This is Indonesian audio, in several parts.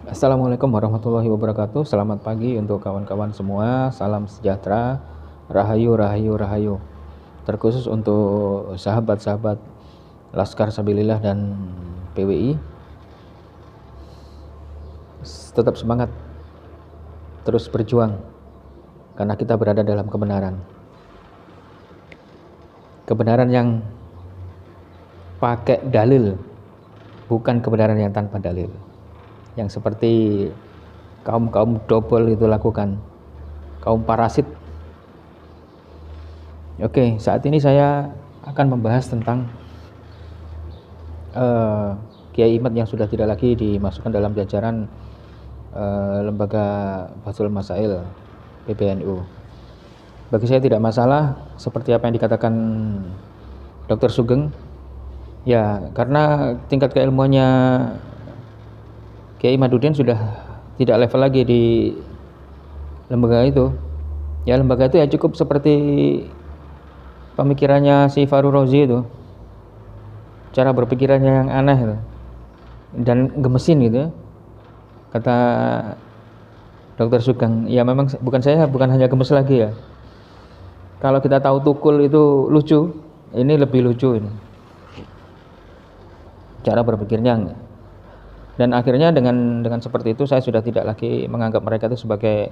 Assalamualaikum warahmatullahi wabarakatuh. Selamat pagi untuk kawan-kawan semua. Salam sejahtera. Rahayu, rahayu, rahayu. Terkhusus untuk sahabat-sahabat Laskar Sabilillah dan PWI. Tetap semangat. Terus berjuang. Karena kita berada dalam kebenaran. Kebenaran yang pakai dalil, bukan kebenaran yang tanpa dalil. Yang seperti kaum dobel itu lakukan, kaum parasit. Oke, saat ini saya akan membahas tentang Kiai Imad yang sudah tidak lagi dimasukkan dalam jajaran lembaga Bahsul Masail PBNU. Bagi saya tidak masalah seperti apa yang dikatakan Dr. Sugeng. Ya, karena tingkat keilmuannya Kiai Imaduddin sudah tidak level lagi di lembaga itu. Ya, lembaga itu ya cukup seperti pemikirannya si Fahru Razi itu. Cara berpikirannya yang aneh itu. Dan gemesin gitu ya. Kata Dr. Sugeng, ya memang bukan hanya gemes lagi ya. Kalau kita tahu Tukul itu lucu, ini lebih lucu ini. Cara berpikirnya. Dan akhirnya dengan seperti itu saya sudah tidak lagi menganggap mereka itu sebagai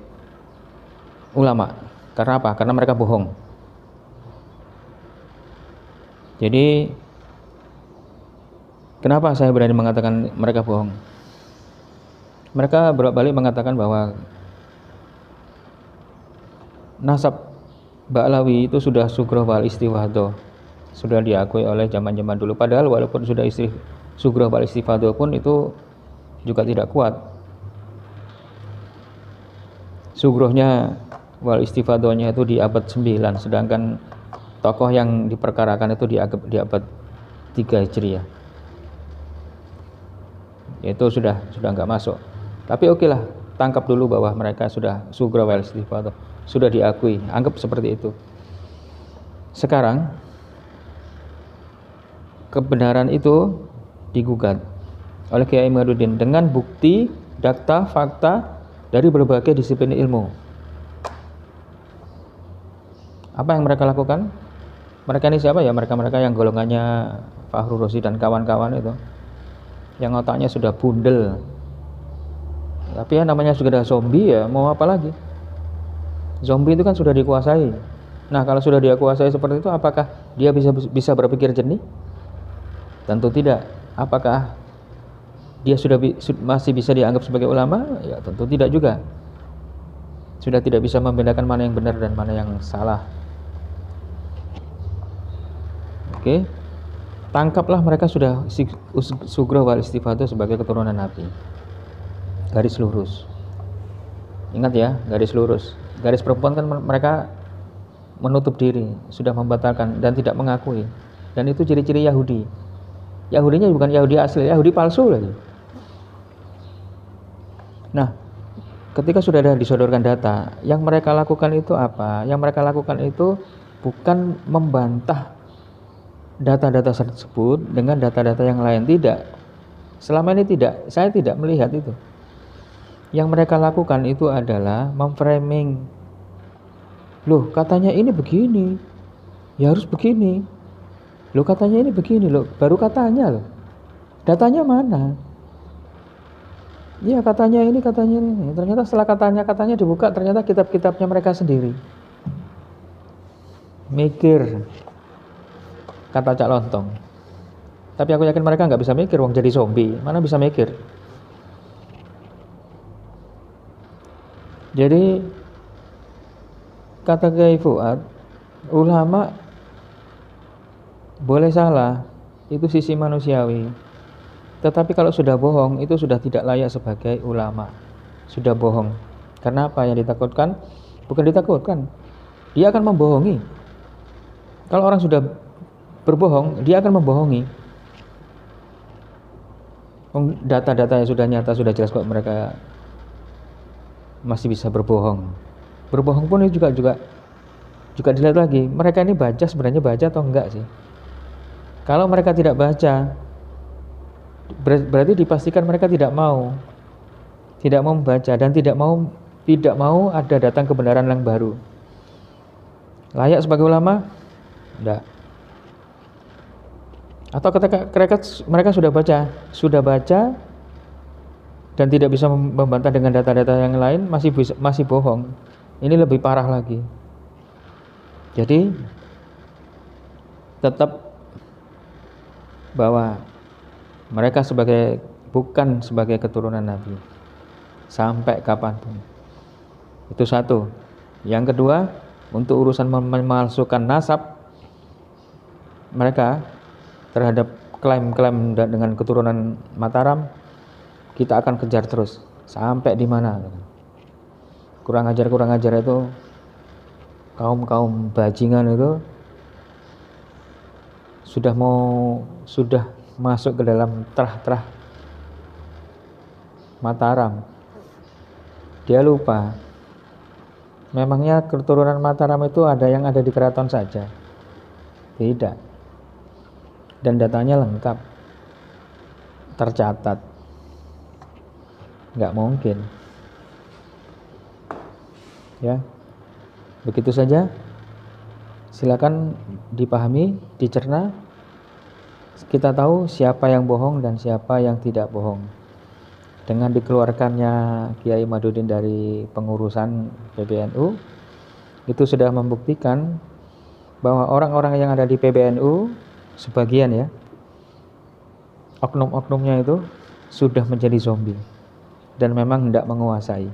ulama. Karena apa? Karena mereka bohong. Jadi kenapa saya berani mengatakan mereka bohong? Mereka bolak-balik mengatakan bahwa nasab Ba'lawi itu sudah sugroh wal istiwadoh, sudah diakui oleh zaman-zaman dulu. Padahal walaupun sudah sugroh wal istiwadoh pun itu juga tidak kuat. Sugrohnya wal istifadohnya itu di abad 9, sedangkan tokoh yang diperkarakan itu di abad 3 Hijriah. Itu sudah enggak masuk. Tapi okelah, tangkap dulu bahwa mereka sudah sugroh wal istifadoh, sudah diakui, anggap seperti itu. Sekarang kebenaran itu digugat oleh Kiai Imaduddin dengan bukti, data, fakta dari berbagai disiplin ilmu. Apa yang mereka lakukan? Mereka ini siapa ya? Mereka yang golongannya Fahru Razi dan kawan-kawan itu, yang otaknya sudah bundel. Tapi ya namanya sudah zombie ya, mau apa lagi? Zombie itu kan sudah dikuasai. Nah, kalau sudah dia kuasai seperti itu, apakah dia bisa berpikir jernih? Tentu tidak. Apakah dia masih bisa dianggap sebagai ulama? Ya tentu tidak juga. Sudah tidak bisa membedakan mana yang benar dan mana yang salah. Oke. Tangkaplah mereka sudah sugroh wal istifadoh sebagai keturunan Nabi. Garis lurus. Ingat ya, garis lurus. Garis perempuan kan mereka menutup diri, sudah membatalkan dan tidak mengakui. Dan itu ciri-ciri Yahudi. Yahudinya bukan Yahudi asli, Yahudi palsu lagi. Nah, ketika sudah ada disodorkan data, yang mereka lakukan itu apa? Yang mereka lakukan itu bukan membantah data-data tersebut dengan data-data yang lain, tidak. Selama ini tidak, saya tidak melihat itu. Yang mereka lakukan itu adalah memframing. Loh, katanya ini begini, ya harus begini. Loh, katanya ini begini, loh, baru katanya loh. Datanya mana? Ya katanya ini. Ternyata setelah katanya dibuka, ternyata kitab-kitabnya mereka sendiri. Mikir, kata Cak Lontong. Tapi aku yakin mereka nggak bisa mikir, wong jadi zombie. Mana bisa mikir? Jadi kata Kiai Fuad, ulama boleh salah, itu sisi manusiawi. Tetapi kalau sudah bohong, itu sudah tidak layak sebagai ulama. Sudah bohong. Karena apa yang ditakutkan? Bukan ditakutkan, dia akan membohongi. Kalau orang sudah berbohong, dia akan membohongi. Data-data yang sudah nyata, sudah jelas kok mereka masih bisa berbohong. Berbohong pun juga dilihat lagi. Mereka ini sebenarnya baca atau enggak sih? Kalau mereka tidak baca, berarti dipastikan mereka tidak mau tidak mau membaca dan tidak mau ada datang kebenaran yang baru. Layak sebagai ulama? Tidak. Atau ketika mereka sudah baca dan tidak bisa membantah dengan data-data yang lain, masih bohong. Ini lebih parah lagi. Jadi tetap bahwa mereka bukan sebagai keturunan Nabi sampai kapanpun. Itu satu. Yang kedua, untuk urusan memalsukan nasab mereka terhadap klaim-klaim dengan keturunan Mataram, kita akan kejar terus sampai di mana. Kurang ajar itu, kaum bajingan itu sudah masuk ke dalam terah Mataram. Dia lupa, memangnya keturunan Mataram itu ada yang ada di keraton saja? Tidak. Dan datanya lengkap, tercatat. Nggak mungkin. Ya, begitu saja. Silakan dipahami, dicerna. Kita tahu siapa yang bohong dan siapa yang tidak bohong. Dengan dikeluarkannya Kiai Madudin dari pengurusan PBNU, itu sudah membuktikan bahwa orang-orang yang ada di PBNU, sebagian ya, oknum-oknumnya itu sudah menjadi zombie dan memang hendak menguasai.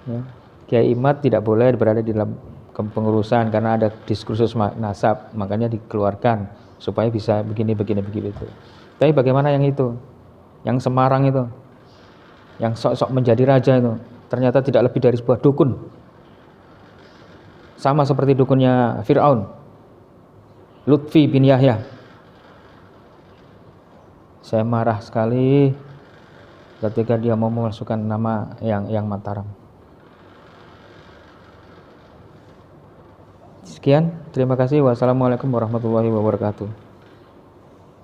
Ya. Kiai Imad tidak boleh berada di dalam pengurusan karena ada diskursus nasab, makanya dikeluarkan supaya bisa begini itu. Tapi bagaimana yang itu, yang Semarang itu, yang sok-sok menjadi raja itu, ternyata tidak lebih dari sebuah dukun, sama seperti dukunnya Fir'aun, Lutfi bin Yahya. Saya marah sekali ketika dia mau memasukkan nama yang Mataram. Sekian, terima kasih. Wassalamualaikum warahmatullahi wabarakatuh.